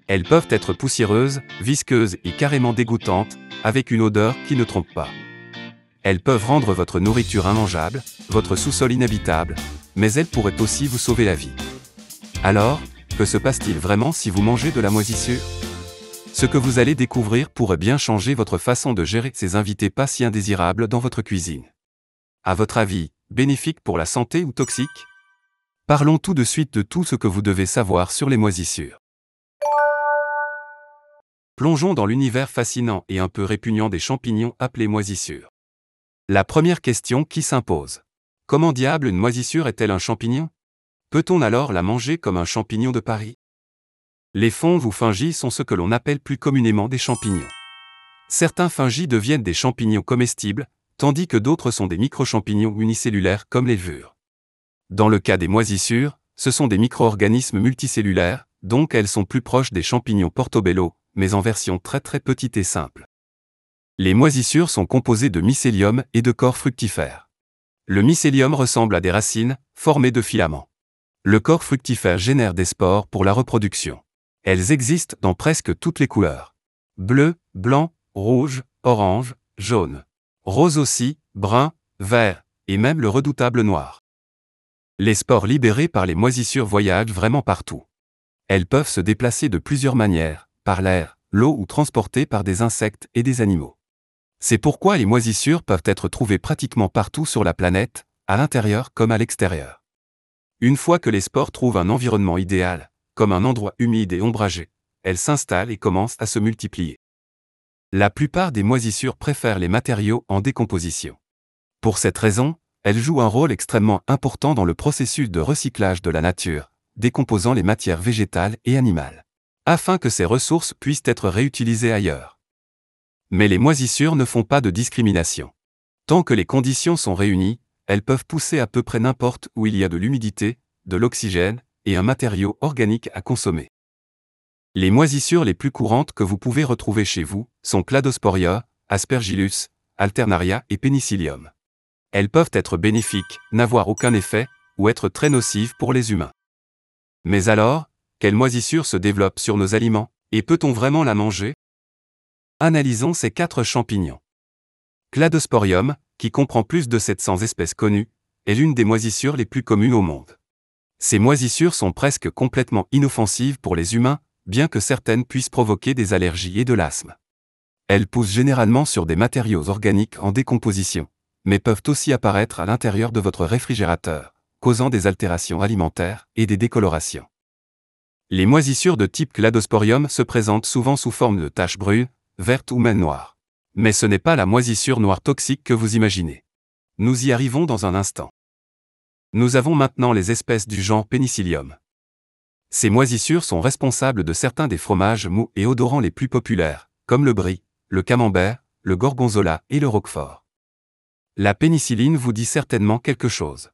Elles peuvent être poussiéreuses, visqueuses et carrément dégoûtantes, avec une odeur qui ne trompe pas. Elles peuvent rendre votre nourriture immangeable, votre sous-sol inhabitable, mais elles pourraient aussi vous sauver la vie. Alors, que se passe-t-il vraiment si vous mangez de la moisissure? Ce que vous allez découvrir pourrait bien changer votre façon de gérer ces invités pas si indésirables dans votre cuisine. À votre avis, bénéfique pour la santé ou toxique? Parlons tout de suite de tout ce que vous devez savoir sur les moisissures. Plongeons dans l'univers fascinant et un peu répugnant des champignons appelés moisissures. La première question qui s'impose. Comment diable une moisissure est-elle un champignon? Peut-on alors la manger comme un champignon de Paris? Les fongs ou fungis sont ce que l'on appelle plus communément des champignons. Certains fungis deviennent des champignons comestibles, tandis que d'autres sont des microchampignons unicellulaires comme les levures. Dans le cas des moisissures, ce sont des micro-organismes multicellulaires, donc elles sont plus proches des champignons portobello, mais en version très petite et simple. Les moisissures sont composées de mycélium et de corps fructifères. Le mycélium ressemble à des racines, formées de filaments. Le corps fructifère génère des spores pour la reproduction. Elles existent dans presque toutes les couleurs. Bleu, blanc, rouge, orange, jaune. Rose aussi, brun, vert, et même le redoutable noir. Les spores libérées par les moisissures voyagent vraiment partout. Elles peuvent se déplacer de plusieurs manières, par l'air, l'eau ou transportées par des insectes et des animaux. C'est pourquoi les moisissures peuvent être trouvées pratiquement partout sur la planète, à l'intérieur comme à l'extérieur. Une fois que les spores trouvent un environnement idéal, comme un endroit humide et ombragé, elles s'installent et commencent à se multiplier. La plupart des moisissures préfèrent les matériaux en décomposition. Pour cette raison, elles jouent un rôle extrêmement important dans le processus de recyclage de la nature, décomposant les matières végétales et animales, afin que ces ressources puissent être réutilisées ailleurs. Mais les moisissures ne font pas de discrimination. Tant que les conditions sont réunies, elles peuvent pousser à peu près n'importe où il y a de l'humidité, de l'oxygène et un matériau organique à consommer. Les moisissures les plus courantes que vous pouvez retrouver chez vous sont Cladosporia, Aspergillus, Alternaria et Penicillium. Elles peuvent être bénéfiques, n'avoir aucun effet, ou être très nocives pour les humains. Mais alors, quelle moisissure se développe sur nos aliments, et peut-on vraiment la manger? Analysons ces 4 champignons. Cladosporium, qui comprend plus de 700 espèces connues, est l'une des moisissures les plus communes au monde. Ces moisissures sont presque complètement inoffensives pour les humains, bien que certaines puissent provoquer des allergies et de l'asthme. Elles poussent généralement sur des matériaux organiques en décomposition, mais peuvent aussi apparaître à l'intérieur de votre réfrigérateur, causant des altérations alimentaires et des décolorations. Les moisissures de type Cladosporium se présentent souvent sous forme de taches brunes, vertes ou même noires. Mais ce n'est pas la moisissure noire toxique que vous imaginez. Nous y arrivons dans un instant. Nous avons maintenant les espèces du genre Penicillium. Ces moisissures sont responsables de certains des fromages mous et odorants les plus populaires, comme le brie, le camembert, le gorgonzola et le roquefort. La pénicilline vous dit certainement quelque chose.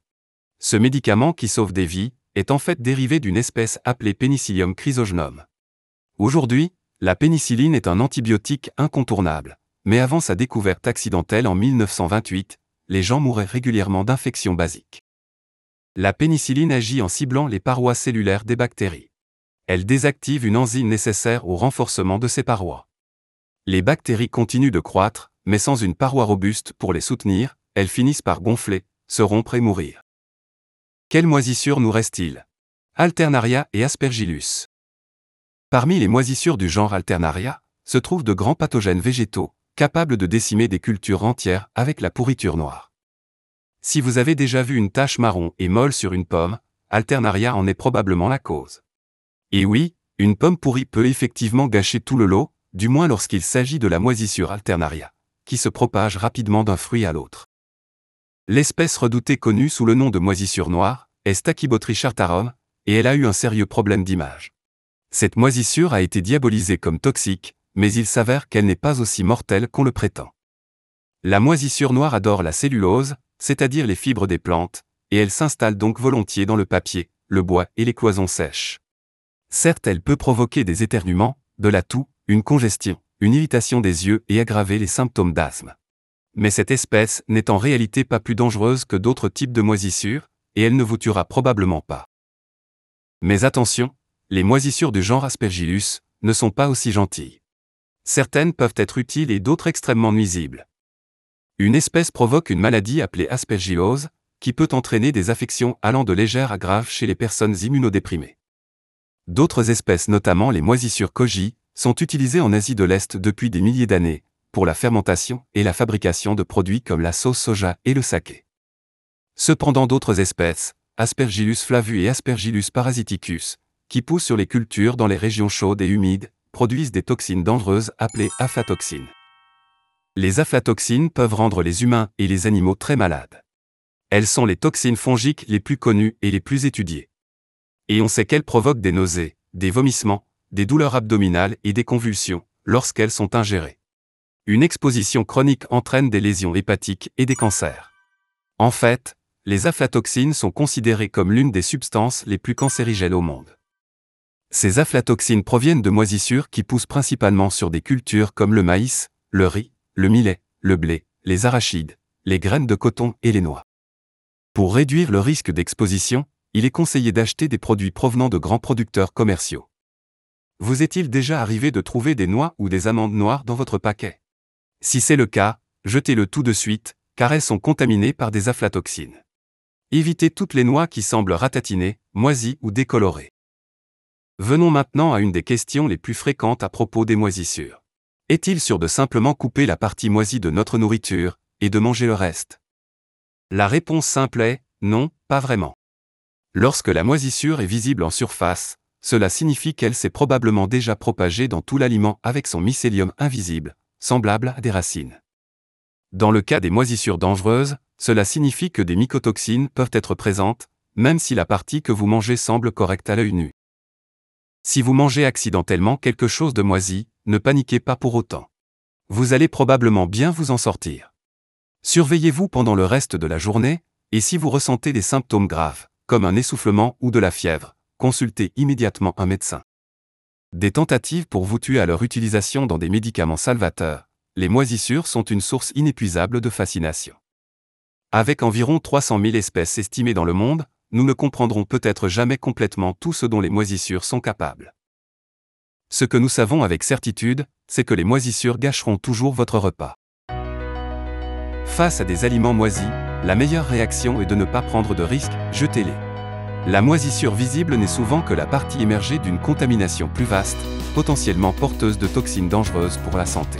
Ce médicament qui sauve des vies est en fait dérivé d'une espèce appelée Penicillium chrysogenum. Aujourd'hui, la pénicilline est un antibiotique incontournable, mais avant sa découverte accidentelle en 1928, les gens mouraient régulièrement d'infections basiques. La pénicilline agit en ciblant les parois cellulaires des bactéries. Elle désactive une enzyme nécessaire au renforcement de ces parois. Les bactéries continuent de croître, mais sans une paroi robuste pour les soutenir, elles finissent par gonfler, se rompre et mourir. Quelles moisissures nous reste-t-il? Alternaria et Aspergillus. Parmi les moisissures du genre Alternaria, se trouvent de grands pathogènes végétaux, capables de décimer des cultures entières avec la pourriture noire. Si vous avez déjà vu une tache marron et molle sur une pomme, Alternaria en est probablement la cause. Et oui, une pomme pourrie peut effectivement gâcher tout le lot, du moins lorsqu'il s'agit de la moisissure Alternaria, qui se propage rapidement d'un fruit à l'autre. L'espèce redoutée connue sous le nom de moisissure noire est Stachybotrys et elle a eu un sérieux problème d'image. Cette moisissure a été diabolisée comme toxique, mais il s'avère qu'elle n'est pas aussi mortelle qu'on le prétend. La moisissure noire adore la cellulose, c'est-à-dire les fibres des plantes, et elle s'installe donc volontiers dans le papier, le bois et les cloisons sèches. Certes, elle peut provoquer des éternuements, de la toux, une congestion, une irritation des yeux et aggraver les symptômes d'asthme. Mais cette espèce n'est en réalité pas plus dangereuse que d'autres types de moisissures, et elle ne vous tuera probablement pas. Mais attention, les moisissures du genre Aspergillus ne sont pas aussi gentilles. Certaines peuvent être utiles et d'autres extrêmement nuisibles. Une espèce provoque une maladie appelée aspergillose, qui peut entraîner des affections allant de légères à graves chez les personnes immunodéprimées. D'autres espèces, notamment les moisissures koji, sont utilisées en Asie de l'Est depuis des milliers d'années, pour la fermentation et la fabrication de produits comme la sauce soja et le saké. Cependant d'autres espèces, Aspergillus flavus et Aspergillus parasiticus, qui poussent sur les cultures dans les régions chaudes et humides, produisent des toxines dangereuses appelées aflatoxines. Les aflatoxines peuvent rendre les humains et les animaux très malades. Elles sont les toxines fongiques les plus connues et les plus étudiées. Et on sait qu'elles provoquent des nausées, des vomissements, des douleurs abdominales et des convulsions, lorsqu'elles sont ingérées. Une exposition chronique entraîne des lésions hépatiques et des cancers. En fait, les aflatoxines sont considérées comme l'une des substances les plus cancérigènes au monde. Ces aflatoxines proviennent de moisissures qui poussent principalement sur des cultures comme le maïs, le riz, le millet, le blé, les arachides, les graines de coton et les noix. Pour réduire le risque d'exposition, il est conseillé d'acheter des produits provenant de grands producteurs commerciaux. Vous est-il déjà arrivé de trouver des noix ou des amandes noires dans votre paquet? Si c'est le cas, jetez-le tout de suite, car elles sont contaminées par des aflatoxines. Évitez toutes les noix qui semblent ratatinées, moisies ou décolorées. Venons maintenant à une des questions les plus fréquentes à propos des moisissures. Est-il sûr de simplement couper la partie moisie de notre nourriture, et de manger le reste? La réponse simple est « non, pas vraiment ». Lorsque la moisissure est visible en surface, cela signifie qu'elle s'est probablement déjà propagée dans tout l'aliment avec son mycélium invisible, semblable à des racines. Dans le cas des moisissures dangereuses, cela signifie que des mycotoxines peuvent être présentes, même si la partie que vous mangez semble correcte à l'œil nu. Si vous mangez accidentellement quelque chose de moisi, ne paniquez pas pour autant. Vous allez probablement bien vous en sortir. Surveillez-vous pendant le reste de la journée, et si vous ressentez des symptômes graves, comme un essoufflement ou de la fièvre, consultez immédiatement un médecin. Des tentatives pour vous tuer à leur utilisation dans des médicaments salvateurs, les moisissures sont une source inépuisable de fascination. Avec environ 300 000 espèces estimées dans le monde, nous ne comprendrons peut-être jamais complètement tout ce dont les moisissures sont capables. Ce que nous savons avec certitude, c'est que les moisissures gâcheront toujours votre repas. Face à des aliments moisis, la meilleure réaction est de ne pas prendre de risques, jetez-les. La moisissure visible n'est souvent que la partie émergée d'une contamination plus vaste, potentiellement porteuse de toxines dangereuses pour la santé.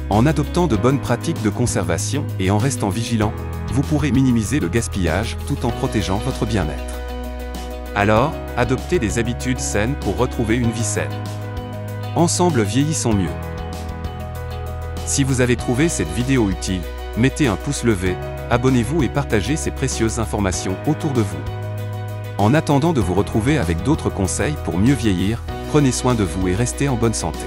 En adoptant de bonnes pratiques de conservation et en restant vigilant, vous pourrez minimiser le gaspillage tout en protégeant votre bien-être. Alors, adoptez des habitudes saines pour retrouver une vie saine. Ensemble vieillissons mieux. Si vous avez trouvé cette vidéo utile, mettez un pouce levé, abonnez-vous et partagez ces précieuses informations autour de vous. En attendant de vous retrouver avec d'autres conseils pour mieux vieillir, prenez soin de vous et restez en bonne santé.